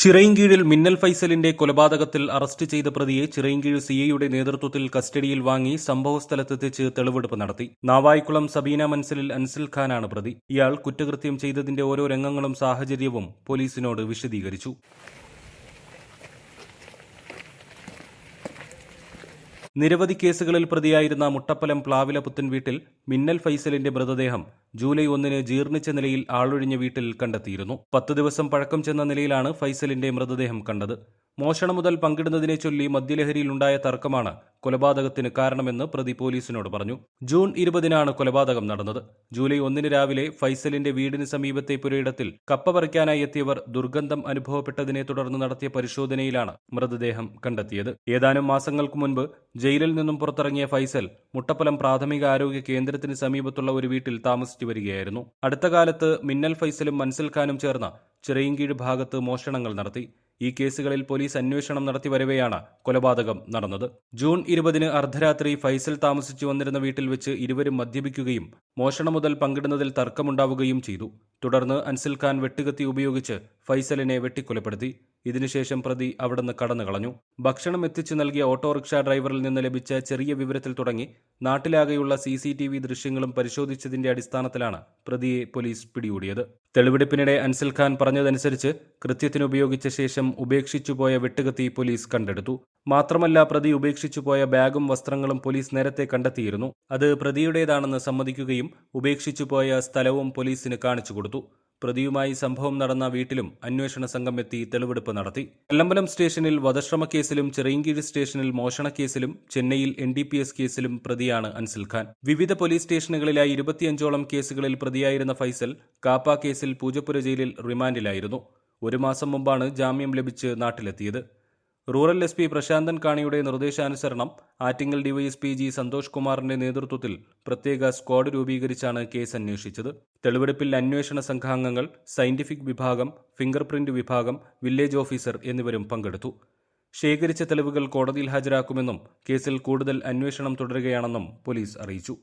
ചിറയിൻകീഴിൽ മിന്നൽ ഫൈസലിന്റെ കൊലപാതകത്തിൽ അറസ്റ്റ് ചെയ്ത പ്രതിയെ ചിറയിൻകീഴ് സിഐയുടെ നേതൃത്വത്തിൽ കസ്റ്റഡിയിൽ വാങ്ങി സംഭവസ്ഥലത്തെത്തിച്ച് തെളിവെടുപ്പ് നടത്തി. നാവായിക്കുളം സബീന മൻസിലിൽ അൻസിൽ ഖാനാണ് പ്രതി. ഇയാൾ കുറ്റകൃത്യം ചെയ്തതിന്റെ ഓരോ രംഗങ്ങളും സാഹചര്യവും പോലീസിനോട് വിശദീകരിച്ചു. നിരവധി കേസുകളിൽ പ്രതിയായിരുന്ന മുട്ടപ്പലം പ്ലാവില പുത്തൻ വീട്ടിൽ മിന്നൽ ഫൈസലിന്റെ മൃതദേഹം ജൂലൈ 1 ജീർണിച്ച നിലയിൽ ആളൊഴിഞ്ഞ വീട്ടിൽ കണ്ടെത്തിയിരുന്നു. 10 ദിവസം പഴക്കം ചെന്ന നിലയിലാണ് ഫൈസലിന്റെ മൃതദേഹം കണ്ടത്. മോഷണം മുതൽ പങ്കിടുന്നതിനെ ചൊല്ലി മദ്യലഹരിയിലുണ്ടായ തർക്കമാണ് കൊലപാതകത്തിന് കാരണമെന്ന് പ്രതി പോലീസിനോട് പറഞ്ഞു. ജൂൺ 20 കൊലപാതകം നടന്നത്. ജൂലൈ 1 രാവിലെ ഫൈസലിന്റെ വീടിന് സമീപത്തെ പുരയിടത്തിൽ കപ്പ പറിക്കാനായി എത്തിയവർ ദുർഗന്ധം അനുഭവപ്പെട്ടതിനെ തുടർന്ന് നടത്തിയ പരിശോധനയിലാണ് മൃതദേഹം കണ്ടെത്തിയത്. ഏതാനും മാസങ്ങൾക്ക് മുൻപ് ജയിലിൽ നിന്നും പുറത്തിറങ്ങിയ ഫൈസൽ മുട്ടപ്പലം പ്രാഥമിക ആരോഗ്യ കേന്ദ്രത്തിന് സമീപത്തുള്ള ഒരു വീട്ടിൽ താമസിച്ചു വരികയായിരുന്നു. അടുത്ത കാലത്ത് മിന്നൽ ഫൈസലും മൻസിൽ ഖാനും ചേർന്ന് ചിറയിൻകീഴ് ഭാഗത്ത് മോഷണങ്ങൾ നടത്തി. ഈ കേസുകളിൽ പോലീസ് അന്വേഷണം നടത്തി വരവെയാണ് കൊലപാതകം നടന്നത്. ജൂൺ 20 അർദ്ധരാത്രി ഫൈസൽ താമസിച്ചു വന്നിരുന്ന വീട്ടിൽ വെച്ച് ഇരുവരും മദ്യപിക്കുകയും മോഷണം മുതൽ പങ്കിടുന്നതിൽ തർക്കമുണ്ടാവുകയും ചെയ്തു. തുടർന്ന് അൻസിൽ ഖാൻ വെട്ടുകത്തി ഉപയോഗിച്ച് ഫൈസലിനെ വെട്ടിക്കൊലപ്പെടുത്തി. ഇതിനുശേഷം പ്രതി അവിടുന്ന് കടന്നുകളഞ്ഞു. ഭക്ഷണം എത്തിച്ചു നൽകിയ ഓട്ടോറിക്ഷ ഡ്രൈവറിൽ നിന്ന് ലഭിച്ച ചെറിയ വിവരത്തിൽ തുടങ്ങി നാട്ടിലാകെയുള്ള CCTV ദൃശ്യങ്ങളും പരിശോധിച്ചതിന്റെ അടിസ്ഥാനത്തിലാണ് പ്രതിയെ പോലീസ് പിടികൂടിയത്. തെളിവെടുപ്പിനിടെ അൻസിൽ ഖാൻ പറഞ്ഞതനുസരിച്ച് കൃത്യത്തിന് ഉപയോഗിച്ച ശേഷം ഉപേക്ഷിച്ചുപോയ വെട്ടുകത്തി പോലീസ് കണ്ടെടുത്തു. മാത്രമല്ല, പ്രതി ഉപേക്ഷിച്ചുപോയ ബാഗും വസ്ത്രങ്ങളും പോലീസ് നേരത്തെ കണ്ടെത്തിയിരുന്നു. അത് പ്രതിയുടേതാണെന്ന് സമ്മതിക്കുകയും ഉപേക്ഷിച്ചുപോയ സ്ഥലവും പോലീസിന് കാണിച്ചു കൊടുത്തു. പ്രതിയുമായി സംഭവം നടന്ന വീട്ടിലും അന്വേഷണ സംഘം എത്തി തെളിവെടുപ്പ് നടത്തി. കല്ലമ്പലം സ്റ്റേഷനിൽ വധശ്രമ കേസിലും ചിറയിൻകീഴ് സ്റ്റേഷനിൽ മോഷണക്കേസിലും ചെന്നൈയിൽ NDPS കേസിലും പ്രതിയാണ് അൻസിൽ ഖാൻ. വിവിധ പോലീസ് സ്റ്റേഷനുകളിലായി 25ഓളം കേസുകളിൽ പ്രതിയായിരുന്ന ഫൈസൽ കാപ്പ കേസിൽ പൂജപ്പുര ജയിലിൽ റിമാൻഡിലായിരുന്നു. 1 മാസം മുമ്പാണ് ജാമ്യം ലഭിച്ച് നാട്ടിലെത്തിയത്. റൂറൽ SP പ്രശാന്തൻ കാണിയുടെ നിർദ്ദേശാനുസരണം ആറ്റിങ്ങൽ DYSP G സന്തോഷ് കുമാറിന്റെ നേതൃത്വത്തിൽ പ്രത്യേക സ്ക്വാഡ് രൂപീകരിച്ചാണ് കേസ് അന്വേഷിച്ചത്. തെളിവെടുപ്പിൽ അന്വേഷണ സംഘാംഗങ്ങൾ, സയന്റിഫിക് വിഭാഗം, ഫിംഗർ പ്രിന്റ് വിഭാഗം, വില്ലേജ് ഓഫീസർ എന്നിവരും പങ്കെടുത്തു. ശേഖരിച്ച തെളിവുകൾ കോടതിയിൽ ഹാജരാക്കുമെന്നും കേസിൽ കൂടുതൽ അന്വേഷണം തുടരുകയാണെന്നും പോലീസ് അറിയിച്ചു.